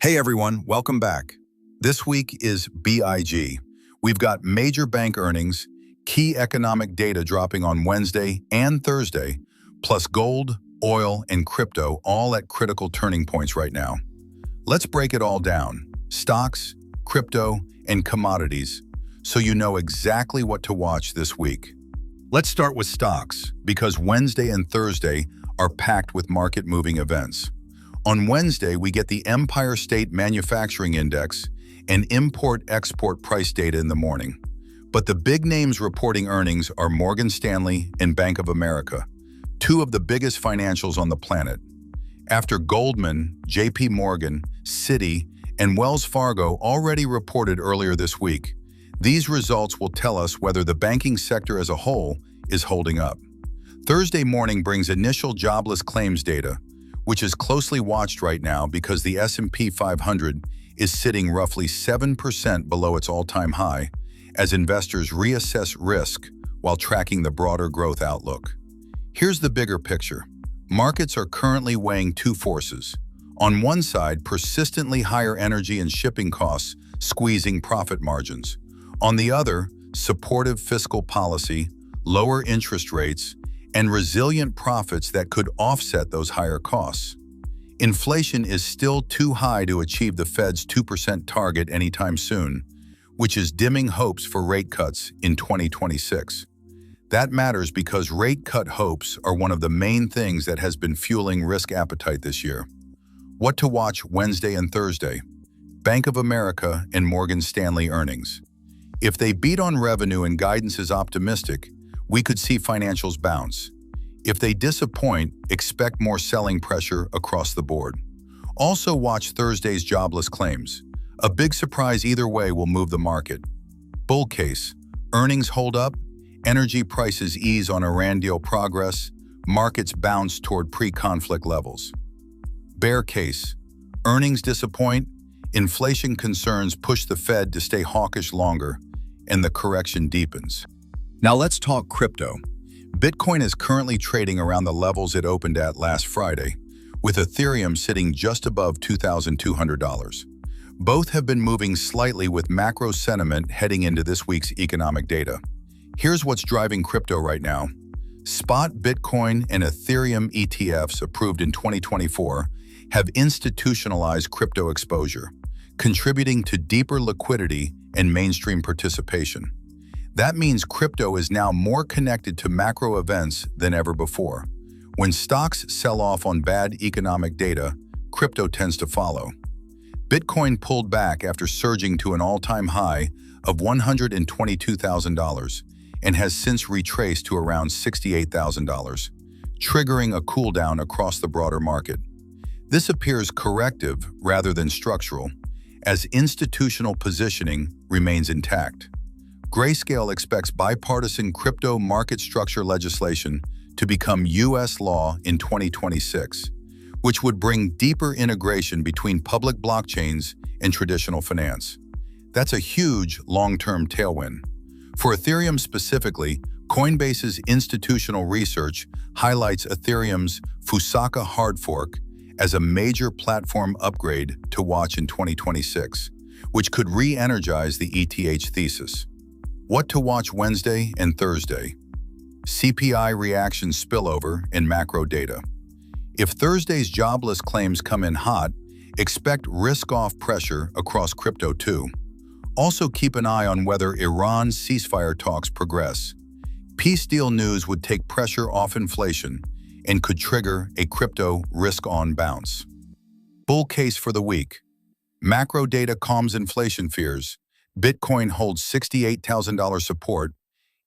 Hey everyone, welcome back. This week is BIG. We've got major bank earnings, key economic data dropping on Wednesday and Thursday, plus gold, oil, and crypto all at critical turning points right now. Let's break it all down, stocks, crypto, and commodities, so you know exactly what to watch this week. Let's start with stocks, because Wednesday and Thursday are packed with market-moving events. On Wednesday, we get the Empire State Manufacturing Index and import-export price data in the morning. But the big names reporting earnings are Morgan Stanley and Bank of America, two of the biggest financials on the planet. After Goldman, JP Morgan, Citi, and Wells Fargo already reported earlier this week, these results will tell us whether the banking sector as a whole is holding up. Thursday morning brings initial jobless claims data, which is closely watched right now because the S&P 500 is sitting roughly 7% below its all-time high as investors reassess risk while tracking the broader growth outlook. Here's the bigger picture. Markets are currently weighing two forces. On one side, persistently higher energy and shipping costs squeezing profit margins. On the other, supportive fiscal policy, lower interest rates, and resilient profits that could offset those higher costs. Inflation is still too high to achieve the Fed's 2% target anytime soon, which is dimming hopes for rate cuts in 2026. That matters because rate cut hopes are one of the main things that has been fueling risk appetite this year. What to watch Wednesday and Thursday? Bank of America and Morgan Stanley earnings. If they beat on revenue and guidance is optimistic, we could see financials bounce. If they disappoint, expect more selling pressure across the board. Also watch Thursday's jobless claims. A big surprise either way will move the market. Bull case, earnings hold up, energy prices ease on Iran deal progress, markets bounce toward pre-conflict levels. Bear case, earnings disappoint, inflation concerns push the Fed to stay hawkish longer, and the correction deepens. Now let's talk crypto. Bitcoin is currently trading around the levels it opened at last Friday, with Ethereum sitting just above $2,200. Both have been moving slightly with macro sentiment heading into this week's economic data. Here's what's driving crypto right now. Spot Bitcoin and Ethereum ETFs approved in 2024 have institutionalized crypto exposure, contributing to deeper liquidity and mainstream participation. That means crypto is now more connected to macro events than ever before. When stocks sell off on bad economic data, crypto tends to follow. Bitcoin pulled back after surging to an all-time high of $122,000 and has since retraced to around $68,000, triggering a cooldown across the broader market. This appears corrective rather than structural, as institutional positioning remains intact. Grayscale expects bipartisan crypto market structure legislation to become U.S. law in 2026, which would bring deeper integration between public blockchains and traditional finance. That's a huge long-term tailwind. For Ethereum specifically, Coinbase's institutional research highlights Ethereum's Fusaka hard fork as a major platform upgrade to watch in 2026, which could re-energize the ETH thesis. What to watch Wednesday and Thursday? CPI reaction spillover and macro data. If Thursday's jobless claims come in hot, expect risk-off pressure across crypto too. Also keep an eye on whether Iran's ceasefire talks progress. Peace deal news would take pressure off inflation and could trigger a crypto risk-on bounce. Bull case for the week. Macro data calms inflation fears. Bitcoin holds $68,000 support.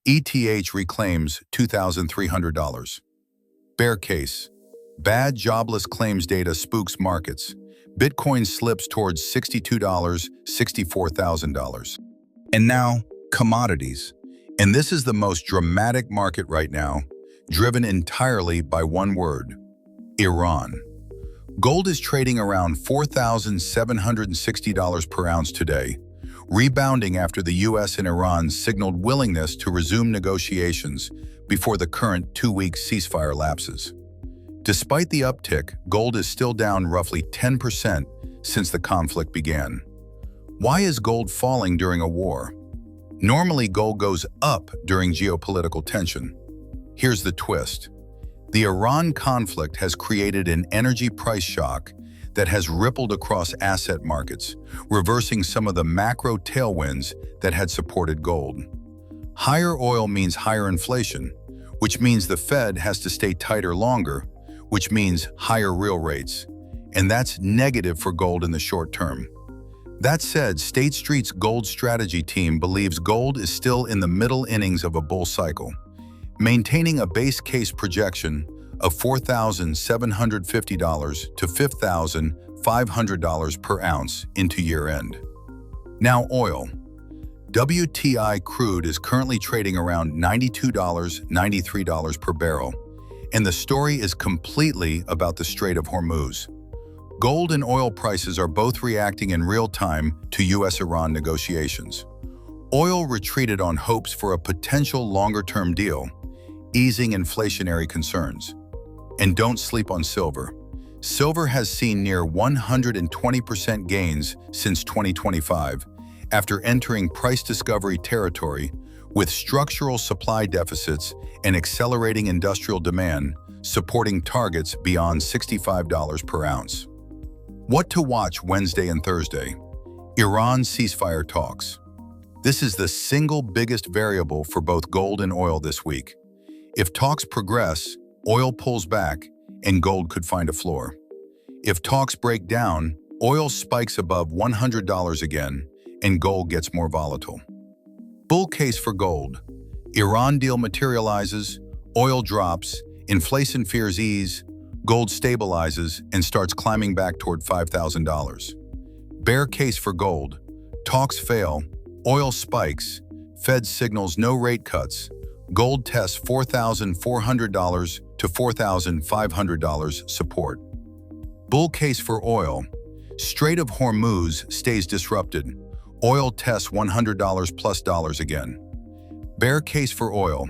ETH reclaims $2,300. Bear case. Bad jobless claims data spooks markets. Bitcoin slips towards $62,000, $64,000. And now, commodities. And this is the most dramatic market right now, driven entirely by one word: Iran. Gold is trading around $4,760 per ounce today, rebounding after the U.S. and Iran signaled willingness to resume negotiations before the current two-week ceasefire lapses. Despite the uptick, gold is still down roughly 10% since the conflict began. Why is gold falling during a war? Normally, gold goes up during geopolitical tension. Here's the twist. The Iran conflict has created an energy price shock that has rippled across asset markets, reversing some of the macro tailwinds that had supported gold. Higher oil means higher inflation, which means the Fed has to stay tighter longer, which means higher real rates. And that's negative for gold in the short term. That said, State Street's gold strategy team believes gold is still in the middle innings of a bull cycle, maintaining a base case projection of $4,750 to $5,500 per ounce into year-end. Now oil. WTI crude is currently trading around $92, $93 per barrel, and the story is completely about the Strait of Hormuz. Gold and oil prices are both reacting in real time to US-Iran negotiations. Oil retreated on hopes for a potential longer-term deal, easing inflationary concerns. And don't sleep on silver. Silver has seen near 120% gains since 2025 after entering price discovery territory with structural supply deficits and accelerating industrial demand supporting targets beyond $65 per ounce. What to watch Wednesday and Thursday? Iran ceasefire talks. This is the single biggest variable for both gold and oil this week. If talks progress, oil pulls back and gold could find a floor. If talks break down, oil spikes above $100 again and gold gets more volatile. Bull case for gold. Iran deal materializes, oil drops, inflation fears ease, gold stabilizes and starts climbing back toward $5,000. Bear case for gold. Talks fail, oil spikes, Fed signals no rate cuts, gold tests $4,400 to $4,500 support. Bull case for oil. Strait of Hormuz stays disrupted. Oil tests $100 plus dollars again. Bear case for oil.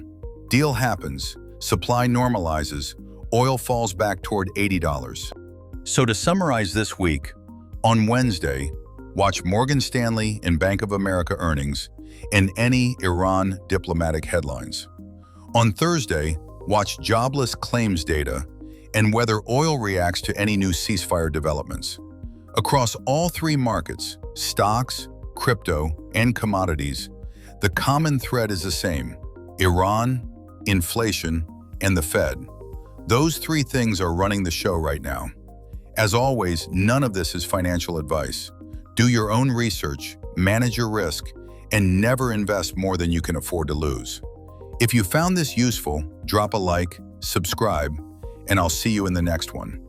Deal happens, supply normalizes, oil falls back toward $80. So to summarize this week, on Wednesday, watch Morgan Stanley and Bank of America earnings and any Iran diplomatic headlines. On Thursday, watch jobless claims data and whether oil reacts to any new ceasefire developments. Across all three markets, stocks, crypto, and commodities, the common thread is the same: Iran, inflation, and the Fed. Those three things are running the show right now. As always, none of this is financial advice. Do your own research, manage your risk, and never invest more than you can afford to lose. If you found this useful, drop a like, subscribe, and I'll see you in the next one.